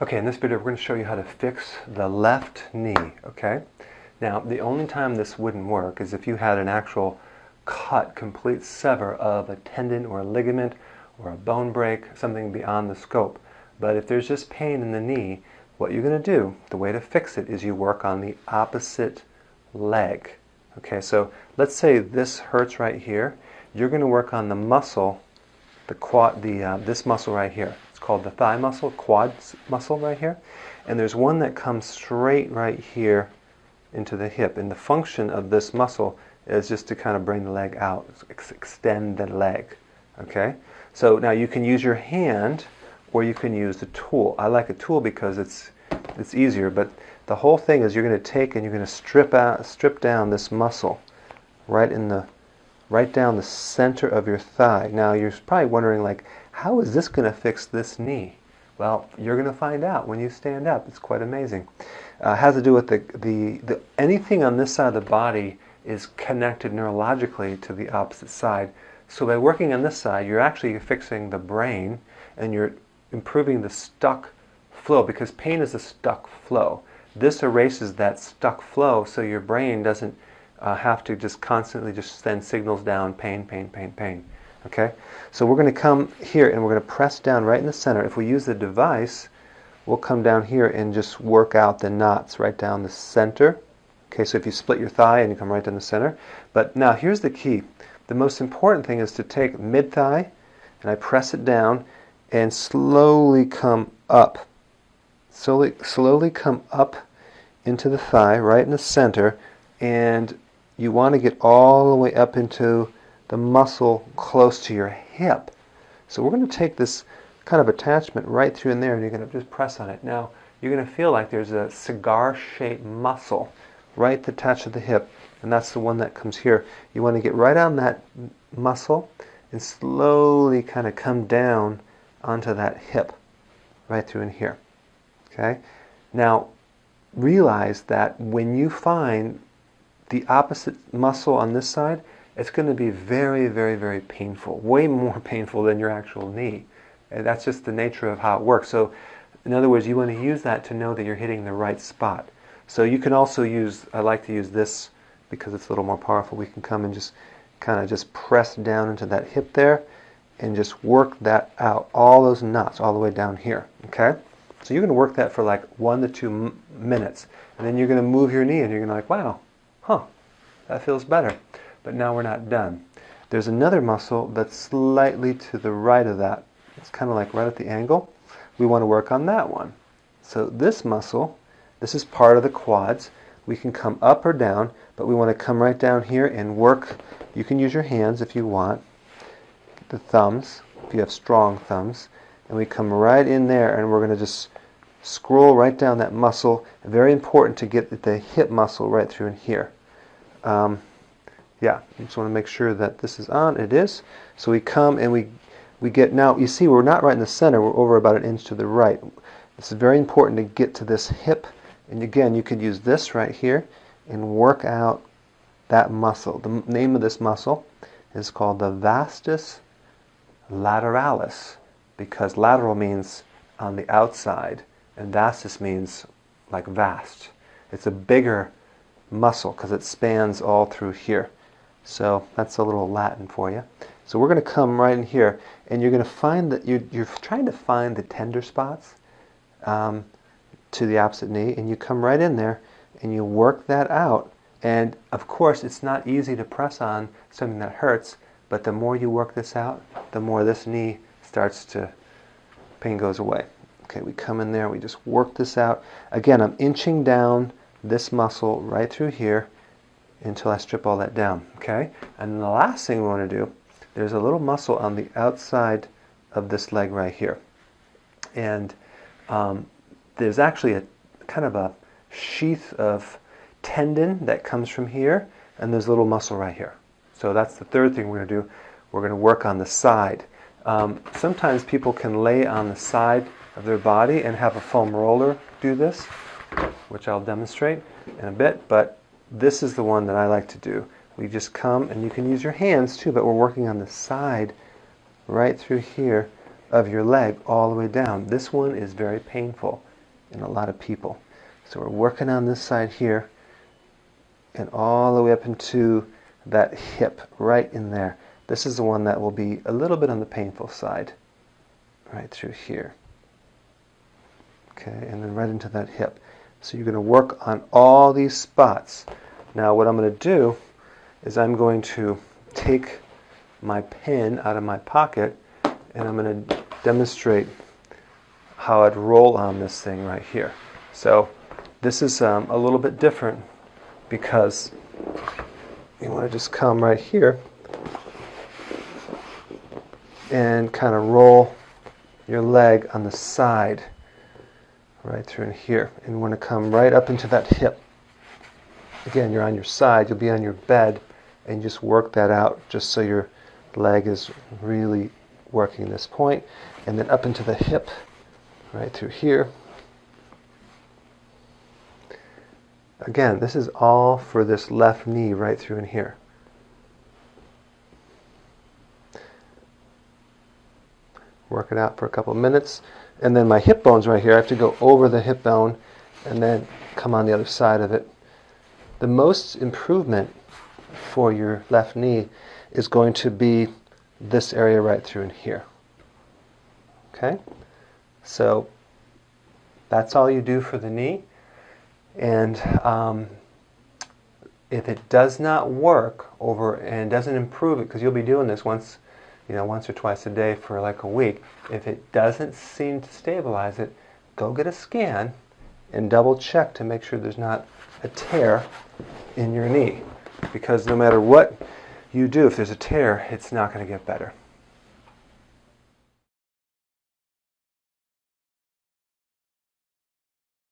Okay, in this video we're going to show you how to fix the left knee, okay? Now, the only time this wouldn't work is if you had an actual cut, complete sever of a tendon or a ligament or a bone break, something beyond the scope. But if there's just pain in the knee, what you're going to do, the way to fix it is you work on the opposite leg. Okay, so let's say this hurts right here. You're going to work on the muscle, this muscle right here. It's called the thigh muscle, quad muscle right here. And there's one that comes straight right here into the hip. And the function of this muscle is just to kind of bring the leg out, extend the leg. Okay? So now you can use your hand or you can use the tool. I like a tool because it's easier, but the whole thing is you're going to take and you're going to strip down this muscle right down the center of your thigh. Now you're probably wondering, like, how is this going to fix this knee? Well, you're going to find out when you stand up. It's quite amazing. It has to do with anything on this side of the body is connected neurologically to the opposite side. So by working on this side, you're actually fixing the brain and you're improving the stuck flow, because pain is a stuck flow. This erases that stuck flow so your brain doesn't have to just constantly just send signals down, pain, pain, pain, pain. Okay? So we're going to come here and we're going to press down right in the center. If we use the device, we'll come down here and just work out the knots right down the center. Okay, so if you split your thigh and you come right down the center. But now here's the key. The most important thing is to take mid-thigh and I press it down and slowly come up. Slowly come up into the thigh right in the center, and you want to get all the way up into the muscle close to your hip. So we're going to take this kind of attachment right through in there and you're going to just press on it. Now you're going to feel like there's a cigar-shaped muscle right attached to the hip, and that's the one that comes here. You want to get right on that muscle and slowly kind of come down onto that hip right through in here. Okay? Now realize that when you find the opposite muscle on this side, it's going to be very, very, very painful. Way more painful than your actual knee. And that's just the nature of how it works. So, in other words, you want to use that to know that you're hitting the right spot. So you can also use, I like to use this because it's a little more powerful. We can come and just kind of just press down into that hip there and just work that out. All those knots all the way down here. Okay? So you're going to work that for like 1 to 2 minutes. And then you're going to move your knee and you're going to like, wow, that feels better. But now we're not done. There's another muscle that's slightly to the right of that. It's kind of like right at the angle. We want to work on that one. So this muscle, this is part of the quads. We can come up or down, but we want to come right down here and work. You can use your hands if you want, the thumbs, if you have strong thumbs. And we come right in there and we're going to just scroll right down that muscle. Very important to get the hip muscle right through in here. Yeah, you just want to make sure that this is on. It is. So we come and we get, now you see we're not right in the center, we're over about 1 inch to the right. This is very important to get to this hip. And again, you could use this right here and work out that muscle. The name of this muscle is called the vastus lateralis, because lateral means on the outside and vastus means like vast. It's a bigger muscle because it spans all through here. So that's a little Latin for you. So we're going to come right in here and you're going to find that you're trying to find the tender spots to the opposite knee, and you come right in there and you work that out. And of course it's not easy to press on something that hurts, but the more you work this out, the more this knee starts to, pain goes away. Okay, we come in there, we just work this out. Again, I'm inching down this muscle right through here until I strip all that down. Okay, and then the last thing we want to do, there's a little muscle on the outside of this leg right here. And there's actually a kind of a sheath of tendon that comes from here, and there's a little muscle right here. So that's the third thing we're going to do. We're going to work on the side. Sometimes people can lay on the side of their body and have a foam roller do this, which I'll demonstrate in a bit, but this is the one that I like to do. We just come, and you can use your hands too, but we're working on the side right through here of your leg all the way down. This one is very painful. in a lot of people. So we're working on this side here and all the way up into that hip right in there. This is the one that will be a little bit on the painful side, right through here. Okay, and then right into that hip. So you're going to work on all these spots. Now what I'm going to do is I'm going to take my pen out of my pocket and I'm going to demonstrate how I'd roll on this thing right here. So this is a little bit different because you want to just come right here and kind of roll your leg on the side right through in here, and you want to come right up into that hip. Again, you're on your side, you'll be on your bed, and you just work that out just so your leg is really working this point, and then up into the hip right through here. Again, this is all for this left knee right through in here. Work it out for a couple of minutes. And then my hip bone's right here. I have to go over the hip bone and then come on the other side of it. The most improvement for your left knee is going to be this area right through in here. Okay? So that's all you do for the knee. And if it does not work over and doesn't improve it, because you'll be doing this once or twice a day for like a week. If it doesn't seem to stabilize it, go get a scan and double check to make sure there's not a tear in your knee. Because no matter what you do, if there's a tear, it's not going to get better.